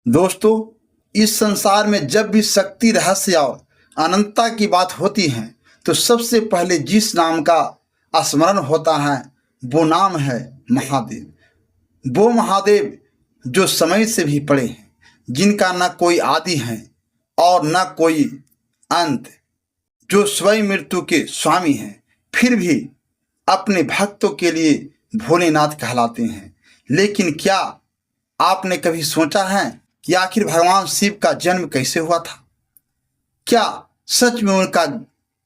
दोस्तों, इस संसार में जब भी शक्ति, रहस्य और अनंतता की बात होती है तो सबसे पहले जिस नाम का स्मरण होता है वो नाम है महादेव। वो महादेव जो समय से भी परे हैं, जिनका न कोई आदि है और न कोई अंत, जो स्वयं मृत्यु के स्वामी हैं, फिर भी अपने भक्तों के लिए भोलेनाथ कहलाते हैं। लेकिन क्या आपने कभी सोचा है कि आखिर भगवान शिव का जन्म कैसे हुआ था? क्या सच में उनका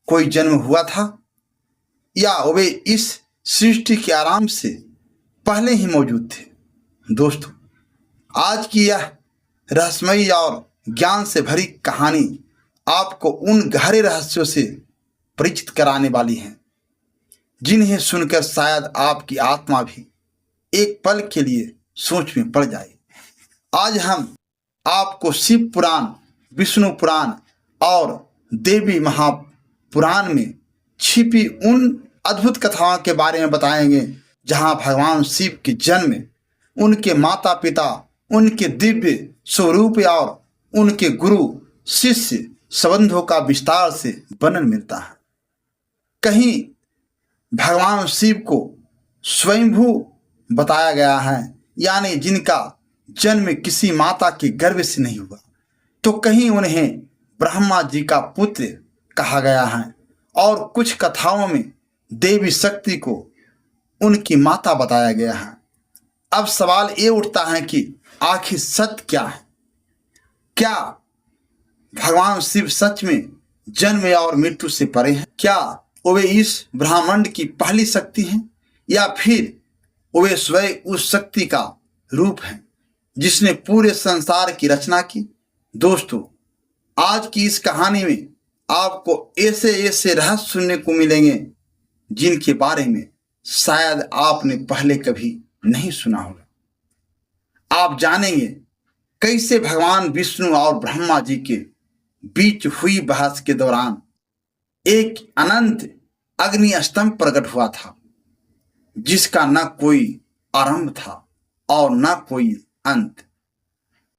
कोई जन्म हुआ था या वे इस सृष्टि के आराम से पहले ही मौजूद थे? दोस्तों, आज की यह रहस्यमयी और ज्ञान से भरी कहानी आपको उन गहरे रहस्यों से परिचित कराने वाली है जिन्हें सुनकर शायद आपकी आत्मा भी एक पल के लिए सोच में पड़ जाए। आज हम आपको शिव पुराण, विष्णु पुराण और देवी महापुराण में छिपी उन अद्भुत कथाओं के बारे में बताएंगे जहां भगवान शिव के जन्म, उनके माता पिता, उनके दिव्य स्वरूप और उनके गुरु शिष्य संबंधों का विस्तार से वर्णन मिलता है। कहीं भगवान शिव को स्वयंभू बताया गया है, यानी जिनका जन्म किसी माता के गर्भ से नहीं हुआ, तो कहीं उन्हें ब्रह्मा जी का पुत्र कहा गया है और कुछ कथाओं में देवी शक्ति को उनकी माता बताया गया है। अब सवाल ये उठता है कि आखिर सत्य क्या है? क्या भगवान शिव सच में जन्म और मृत्यु से परे हैं? क्या वे इस ब्रह्मांड की पहली शक्ति हैं या फिर वे स्वयं उस शक्ति का रूप है जिसने पूरे संसार की रचना की? दोस्तों, आज की इस कहानी में आपको ऐसे ऐसे रहस्य सुनने को मिलेंगे जिनके बारे में शायद आपने पहले कभी नहीं सुना होगा। आप जानेंगे कैसे भगवान विष्णु और ब्रह्मा जी के बीच हुई बहस के दौरान एक अनंत अग्नि स्तंभ प्रकट हुआ था जिसका न कोई आरंभ था और न कोई अंत,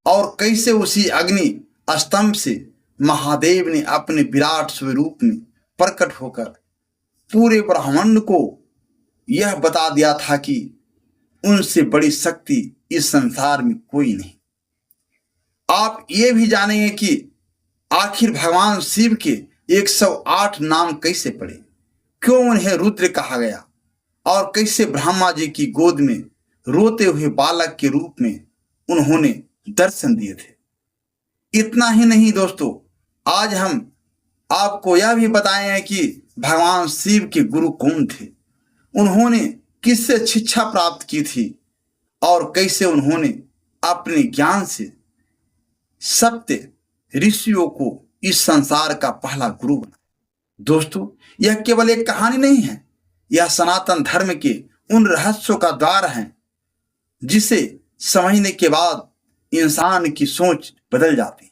और कैसे उसी अग्नि स्तंभ से महादेव ने अपने विराट स्वरूप में प्रकट होकर पूरे ब्रह्मांड को यह बता दिया था कि उनसे बड़ी शक्ति इस संसार में कोई नहीं। आप ये भी जानेंगे कि आखिर भगवान शिव के 108 नाम कैसे पड़े, क्यों उन्हें रुद्र कहा गया और कैसे ब्रह्मा जी की गोद में रोते हुए बालक के रूप में उन्होंने दर्शन दिए थे। इतना ही नहीं दोस्तों, आज हम आपको यह भी बताएंगे कि भगवान शिव के गुरु कौन थे, उन्होंने किससे शिक्षा प्राप्त की थी और कैसे उन्होंने अपने ज्ञान से सप्त ऋषियों को इस संसार का पहला गुरु बना। दोस्तों, यह केवल एक कहानी नहीं है, यह सनातन धर्म के उन रहस्यों का द्वार है जिसे समझने के बाद इंसान की सोच बदल जाती है।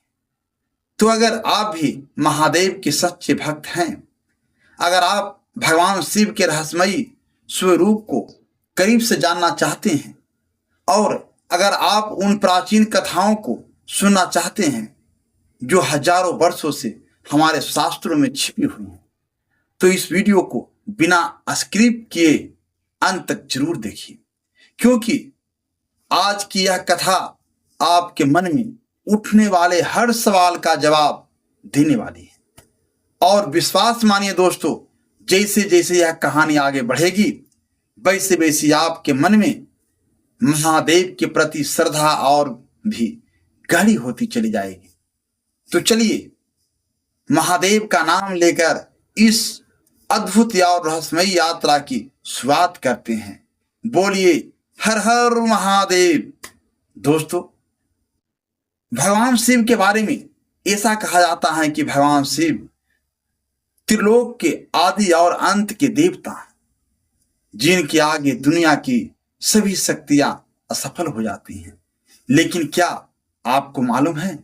तो अगर आप भी महादेव के सच्चे भक्त हैं, अगर आप भगवान शिव के रहस्यमयी स्वरूप को करीब से जानना चाहते हैं और अगर आप उन प्राचीन कथाओं को सुनना चाहते हैं जो हजारों वर्षों से हमारे शास्त्रों में छिपी हुई हैं, तो इस वीडियो को बिना स्क्रिप्ट किए अंत तक जरूर देखिए, क्योंकि आज की यह कथा आपके मन में उठने वाले हर सवाल का जवाब देने वाली है। और विश्वास मानिए दोस्तों, जैसे जैसे यह कहानी आगे बढ़ेगी वैसे वैसे आपके मन में महादेव के प्रति श्रद्धा और भी गहरी होती चली जाएगी। तो चलिए महादेव का नाम लेकर इस अद्भुत और रहस्यमयी यात्रा की शुरुआत करते हैं। बोलिए हर हर महादेव। दोस्तों, भगवान शिव के बारे में ऐसा कहा जाता है कि भगवान शिव त्रिलोक के आदि और अंत के देवता हैं, जिनके आगे दुनिया की सभी शक्तियां असफल हो जाती हैं। लेकिन क्या आपको मालूम है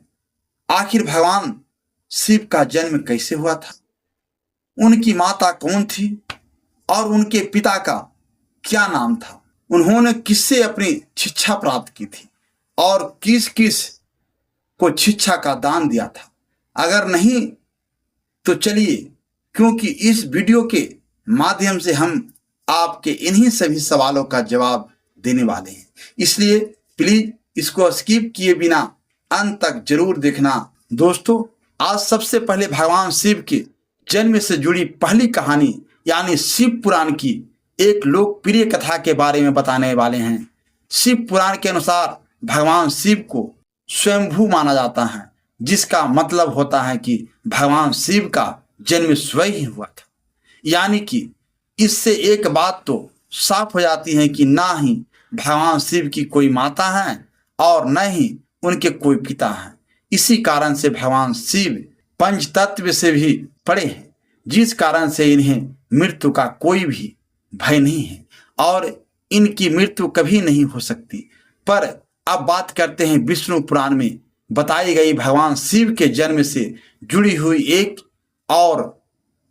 आखिर भगवान शिव का जन्म कैसे हुआ था? उनकी माता कौन थी और उनके पिता का क्या नाम था? उन्होंने किससे अपनी शिक्षा प्राप्त की थी और किस किस को शिक्षा का दान दिया था? अगर नहीं तो चलिए, क्योंकि इस वीडियो के माध्यम से हम आपके इन्हीं सभी सवालों का जवाब देने वाले हैं, इसलिए प्लीज इसको स्किप किए बिना अंत तक जरूर देखना। दोस्तों, आज सबसे पहले भगवान शिव के जन्म से जुड़ी पहली कहानी यानी शिव पुराण की एक लोकप्रिय कथा के बारे में बताने वाले हैं। शिव पुराण के अनुसार भगवान शिव को स्वयंभू माना जाता है, जिसका मतलब होता है कि भगवान शिव का जन्म स्वयं ही हुआ था। यानी कि इससे एक बात तो साफ हो जाती है कि ना ही भगवान शिव की कोई माता है और न ही उनके कोई पिता हैं। इसी कारण से भगवान शिव पंचतत्व से भी परे हैं, जिस कारण से इन्हें मृत्यु का कोई भी भय नहीं है और इनकी मृत्यु कभी नहीं हो सकती। पर अब बात करते हैं विष्णु पुराण में बताई गई भगवान शिव के जन्म से जुड़ी हुई एक और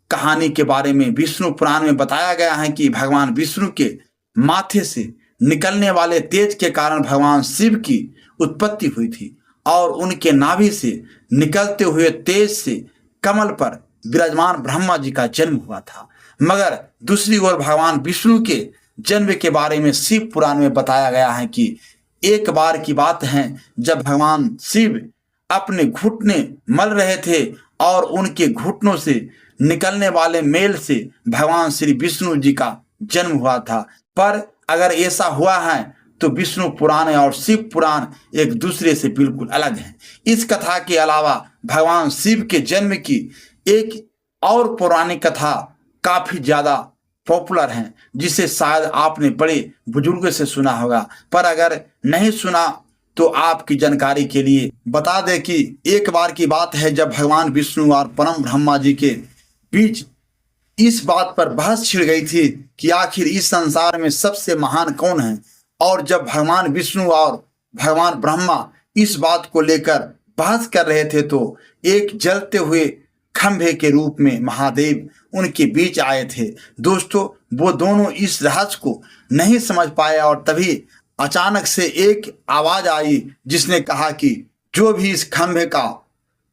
कहानी के बारे में। विष्णु पुराण में बताया गया है कि भगवान विष्णु के माथे से निकलने वाले तेज के कारण भगवान शिव की उत्पत्ति हुई थी और उनके नाभि से निकलते हुए तेज से कमल पर विराजमान ब्रह्मा जी का जन्म हुआ था। मगर दूसरी ओर भगवान विष्णु के जन्म के बारे में शिव पुराण में बताया गया है कि एक बार की बात है जब भगवान शिव अपने घुटने मल रहे थे और उनके घुटनों से निकलने वाले मेल से भगवान श्री विष्णु जी का जन्म हुआ था। पर अगर ऐसा हुआ है तो विष्णु पुराण और शिव पुराण एक दूसरे से बिल्कुल अलग हैं। इस कथा के अलावा भगवान शिव के जन्म की एक और पौराणिक कथा काफी ज्यादा पॉपुलर है, जिसे शायद आपने बड़े बुजुर्गों से सुना होगा। पर अगर नहीं सुना तो आपकी जानकारी के लिए बता दें कि एक बार की बात है जब भगवान विष्णु और परम ब्रह्मा जी के बीच इस बात पर बहस छिड़ गई थी कि आखिर इस संसार में सबसे महान कौन है। और जब भगवान विष्णु और भगवान ब्रह्मा इस बात को लेकर बहस कर रहे थे तो एक जलते हुए खंभे के रूप में महादेव उनके बीच आए थे। दोस्तों, वो दोनों इस रहस्य को नहीं समझ पाए और तभी अचानक से एक आवाज आई जिसने कहा कि जो भी इस खंभे का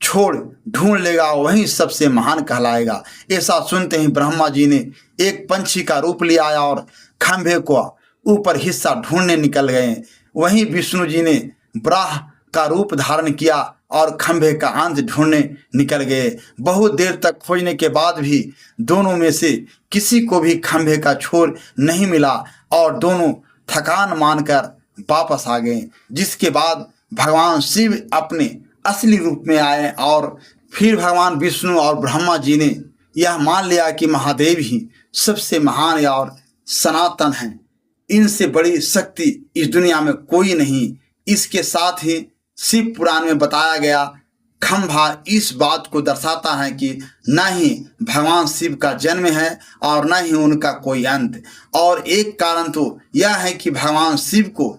छोड़ ढूंढ लेगा वही सबसे महान कहलाएगा। ऐसा सुनते ही ब्रह्मा जी ने एक पंछी का रूप लिया और खंभे को ऊपर हिस्सा ढूंढने निकल गए। वहीं विष्णु जी ने ब्राह का रूप धारण किया और खंभे का अंत ढूंढने निकल गए। बहुत देर तक खोजने के बाद भी दोनों में से किसी को भी खंभे का छोर नहीं मिला और दोनों थकान मानकर वापस आ गए। जिसके बाद भगवान शिव अपने असली रूप में आए और फिर भगवान विष्णु और ब्रह्मा जी ने यह मान लिया कि महादेव ही सबसे महान और सनातन हैं। इनसे बड़ी शक्ति इस दुनिया में कोई नहीं। इसके साथ ही शिव पुराण में बताया गया खंभा इस बात को दर्शाता है कि न ही भगवान शिव का जन्म है और न ही उनका कोई अंत। और एक कारण तो यह है कि भगवान शिव को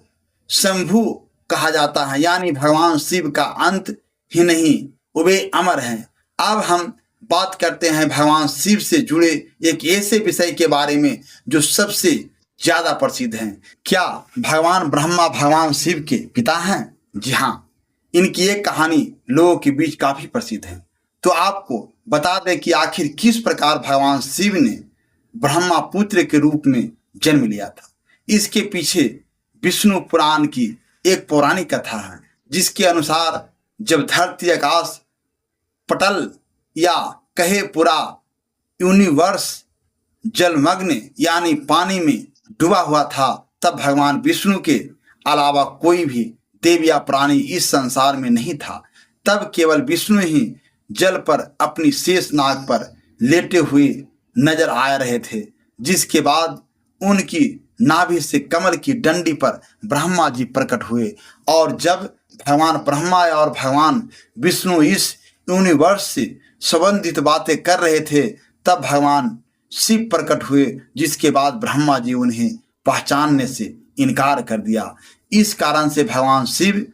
शंभु कहा जाता है, यानी भगवान शिव का अंत ही नहीं, वे अमर हैं। अब हम बात करते हैं भगवान शिव से जुड़े एक ऐसे विषय के बारे में जो सबसे ज्यादा प्रसिद्ध हैं। क्या भगवान ब्रह्मा भगवान शिव के पिता हैं? जी हाँ, इनकी एक कहानी लोगों के बीच काफी प्रसिद्ध है। तो आपको बता दें कि आखिर किस प्रकार भगवान शिव ने ब्रह्मा पुत्र के रूप में जन्म लिया था। इसके पीछे विष्णु पुराण की एक पौराणिक कथा है, जिसके अनुसार जब धरती आकाश पटल या कहे पूरा यूनिवर्स जलमग्न यानी पानी में डूबा हुआ था, तब भगवान विष्णु के अलावा कोई भी देव या प्राणी इस संसार में नहीं था। तब केवल विष्णु ही जल पर अपनी शेष नाग पर लेटे हुए नजर आ रहे थे। जिसके बाद उनकी नाभि से कमल की डंडी पर ब्रह्मा जी प्रकट हुए और जब भगवान ब्रह्मा और भगवान विष्णु इस यूनिवर्स से संबंधित बातें कर रहे थे तब भगवान शिव प्रकट हुए। जिसके बाद ब्रह्मा जी उन्हें पहचानने से इनकार कर दिया। इस कारण से भगवान शिव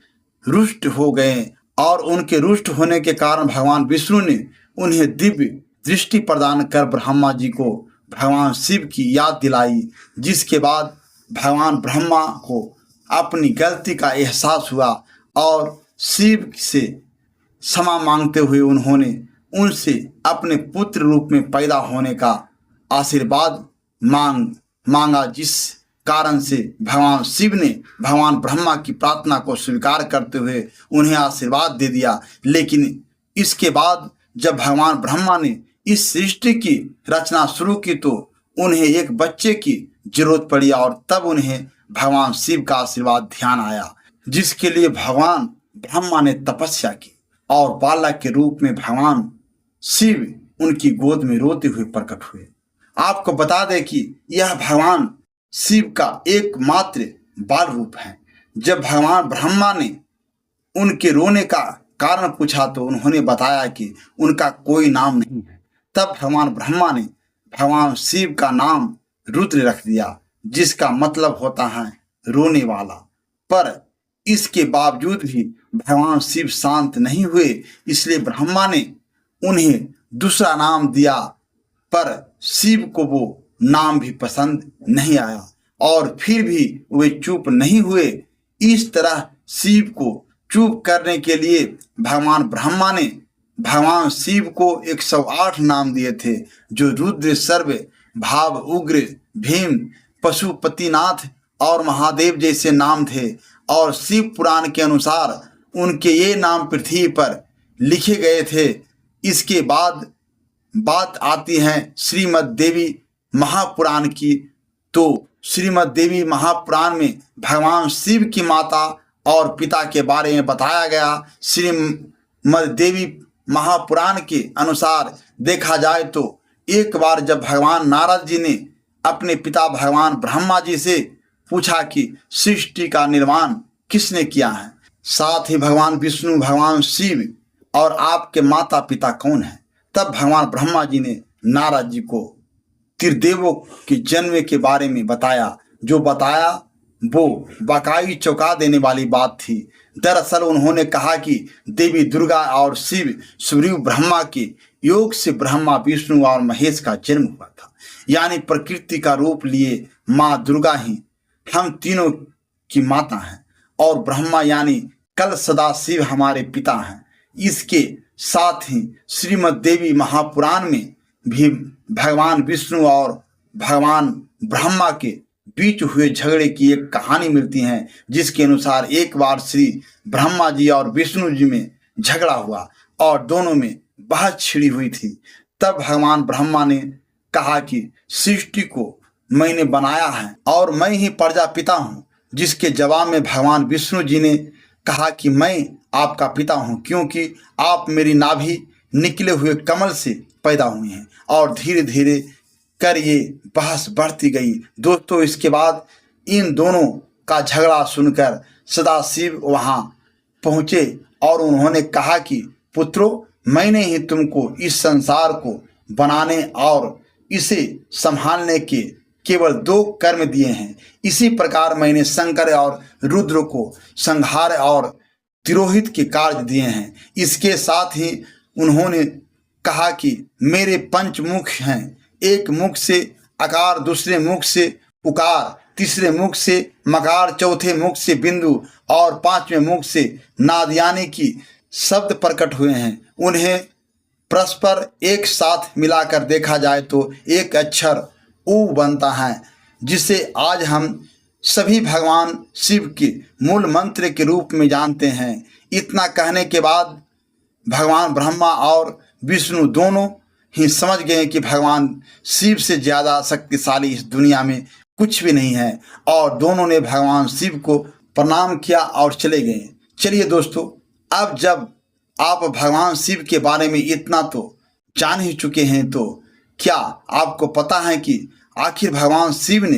रुष्ट हो गए और उनके रुष्ट होने के कारण भगवान विष्णु ने उन्हें दिव्य दृष्टि प्रदान कर ब्रह्मा जी को भगवान शिव की याद दिलाई। जिसके बाद भगवान ब्रह्मा को अपनी गलती का एहसास हुआ और शिव से क्षमा मांगते हुए उन्होंने उनसे अपने पुत्र रूप में पैदा होने का आशीर्वाद मांगा, जिस कारण से भगवान शिव ने भगवान ब्रह्मा की प्रार्थना को स्वीकार करते हुए उन्हें आशीर्वाद दे दिया। लेकिन इसके बाद जब भगवान ब्रह्मा ने इस सृष्टि की रचना शुरू की तो उन्हें एक बच्चे की जरूरत पड़ी और तब उन्हें भगवान शिव का आशीर्वाद ध्यान आया, जिसके लिए भगवान ब्रह्मा ने तपस्या की और बालक के रूप में भगवान शिव उनकी गोद में रोते हुए प्रकट हुए। आपको बता दें कि यह भगवान शिव का एकमात्र बाल रूप है। जब भगवान ब्रह्मा ने उनके रोने का कारण पूछा तो उन्होंने बताया कि उनका कोई नाम नहीं है। तब भगवान ब्रह्मा ने भगवान शिव का नाम रुद्र रख दिया, जिसका मतलब होता है रोने वाला। पर इसके बावजूद भी भगवान शिव शांत नहीं हुए, इसलिए ब्रह्मा ने उन्हें दूसरा नाम दिया, पर शिव को वो नाम भी पसंद नहीं आया और फिर भी वे चुप नहीं हुए। इस तरह शिव को चुप करने के लिए भगवान ब्रह्मा ने भगवान शिव को 108 नाम दिए थे, जो रुद्र, सर्व, भाव, उग्र, भीम, पशुपतिनाथ और महादेव जैसे नाम थे। और शिव पुराण के अनुसार उनके ये नाम पृथ्वी पर लिखे गए थे। इसके बाद बात आती है श्रीमद् देवी महापुराण की। तो श्रीमद् देवी महापुराण में भगवान शिव की माता और पिता के बारे में बताया गया। श्रीमद् देवी महापुराण के अनुसार देखा जाए तो एक बार जब भगवान नारद जी ने अपने पिता भगवान ब्रह्मा जी से पूछा कि सृष्टि का निर्माण किसने किया है, साथ ही भगवान विष्णु, भगवान शिव और आपके माता पिता कौन है, तब भगवान ब्रह्मा जी ने नारद जी को त्रिदेवों के जन्म के बारे में बताया। जो बताया वो वाकई चौंका देने वाली बात थी। दरअसल उन्होंने कहा कि देवी दुर्गा और शिव सूर्य ब्रह्मा के योग से ब्रह्मा, विष्णु और महेश का जन्म हुआ था। यानी प्रकृति का रूप लिए माँ दुर्गा ही हम तीनों की माता हैं और ब्रह्मा यानी कल सदा शिव हमारे पिता हैं। इसके साथ ही श्रीमद् देवी महापुराण में भी भगवान विष्णु और भगवान ब्रह्मा के बीच हुए झगड़े की एक कहानी मिलती है, जिसके अनुसार एक बार श्री ब्रह्मा जी और विष्णु जी में झगड़ा हुआ और दोनों में बहस छिड़ी हुई थी। तब भगवान ब्रह्मा ने कहा कि सृष्टि को मैंने बनाया है और मैं ही प्रजापिता हूँ, जिसके जवाब में भगवान विष्णु जी ने कहा कि मैं आपका पिता हूँ, क्योंकि आप मेरी नाभि निकले हुए कमल से पैदा हुए हैं। और धीरे धीरे कर ये बहस बढ़ती गई। दोस्तों, इसके बाद इन दोनों का झगड़ा सुनकर सदाशिव वहाँ पहुँचे और उन्होंने कहा कि पुत्रों, मैंने ही तुमको इस संसार को बनाने और इसे संभालने के केवल 2 कर्म दिए हैं। इसी प्रकार मैंने शंकर और रुद्र को संहार और तिरोहित के कार्य दिए हैं। इसके साथ ही उन्होंने कहा कि मेरे 5 मुख हैं, एक मुख से आकार, दूसरे मुख से उकार, तीसरे मुख से मकार, चौथे मुख से बिंदु और 5वें मुख से नाद, यानी कि शब्द प्रकट हुए हैं। उन्हें परस्पर एक साथ मिलाकर देखा जाए तो एक अक्षर ऊ बनता है, जिसे आज हम सभी भगवान शिव के मूल मंत्र के रूप में जानते हैं। इतना कहने के बाद भगवान ब्रह्मा और विष्णु दोनों ही समझ गए कि भगवान शिव से ज़्यादा शक्तिशाली इस दुनिया में कुछ भी नहीं है और दोनों ने भगवान शिव को प्रणाम किया और चले गए। चलिए दोस्तों, अब जब आप भगवान शिव के बारे में इतना तो जान ही चुके हैं, तो क्या आपको पता है कि आखिर भगवान शिव ने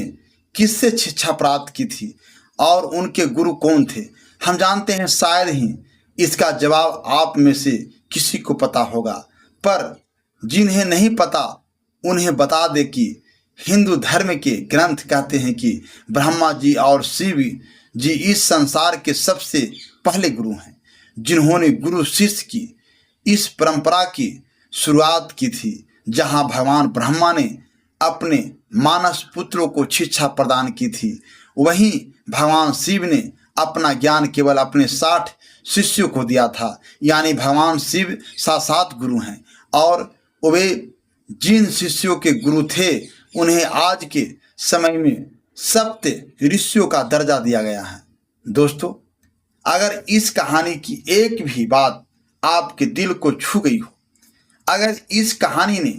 किससे शिक्षा प्राप्त की थी और उनके गुरु कौन थे? हम जानते हैं शायद ही इसका जवाब आप में से किसी को पता होगा, पर जिन्हें नहीं पता उन्हें बता दे कि हिंदू धर्म के ग्रंथ कहते हैं कि ब्रह्मा जी और शिव जी इस संसार के सबसे पहले गुरु हैं, जिन्होंने गुरु शिष्य की इस परंपरा की शुरुआत की थी, जहां भगवान ब्रह्मा ने अपने मानस पुत्रों को शिक्षा प्रदान की थी। वहीं भगवान शिव ने अपना ज्ञान केवल अपने 60 शिष्यों को दिया था, यानी भगवान शिव साक्षात गुरु हैं और वे जिन शिष्यों के गुरु थे उन्हें आज के समय में सप्त ऋषियों का दर्जा दिया गया है। दोस्तों, अगर इस कहानी की एक भी बात आपके दिल को छू गई हो, अगर इस कहानी ने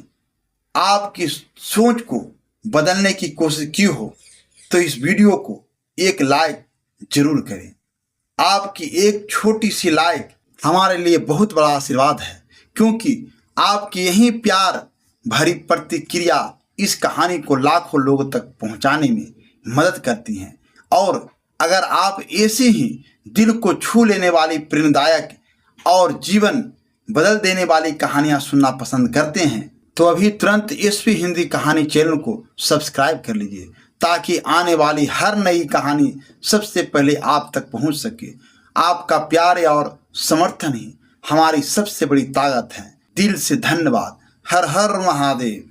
आपकी सोच को बदलने की कोशिश की हो, तो इस वीडियो को एक लाइक जरूर करें। आपकी एक छोटी सी लाइक हमारे लिए बहुत बड़ा आशीर्वाद है, क्योंकि आपकी यही प्यार भरी प्रतिक्रिया इस कहानी को लाखों लोगों तक पहुंचाने में मदद करती हैं। और अगर आप ऐसे ही दिल को छू लेने वाली प्रेरणादायक और जीवन बदल देने वाली कहानियां सुनना पसंद करते हैं, तो अभी तुरंत एसपी हिंदी कहानी चैनल को सब्सक्राइब कर लीजिए, ताकि आने वाली हर नई कहानी सबसे पहले आप तक पहुंच सके। आपका प्यार और समर्थन ही हमारी सबसे बड़ी ताकत है। दिल से धन्यवाद। हर हर महादेव।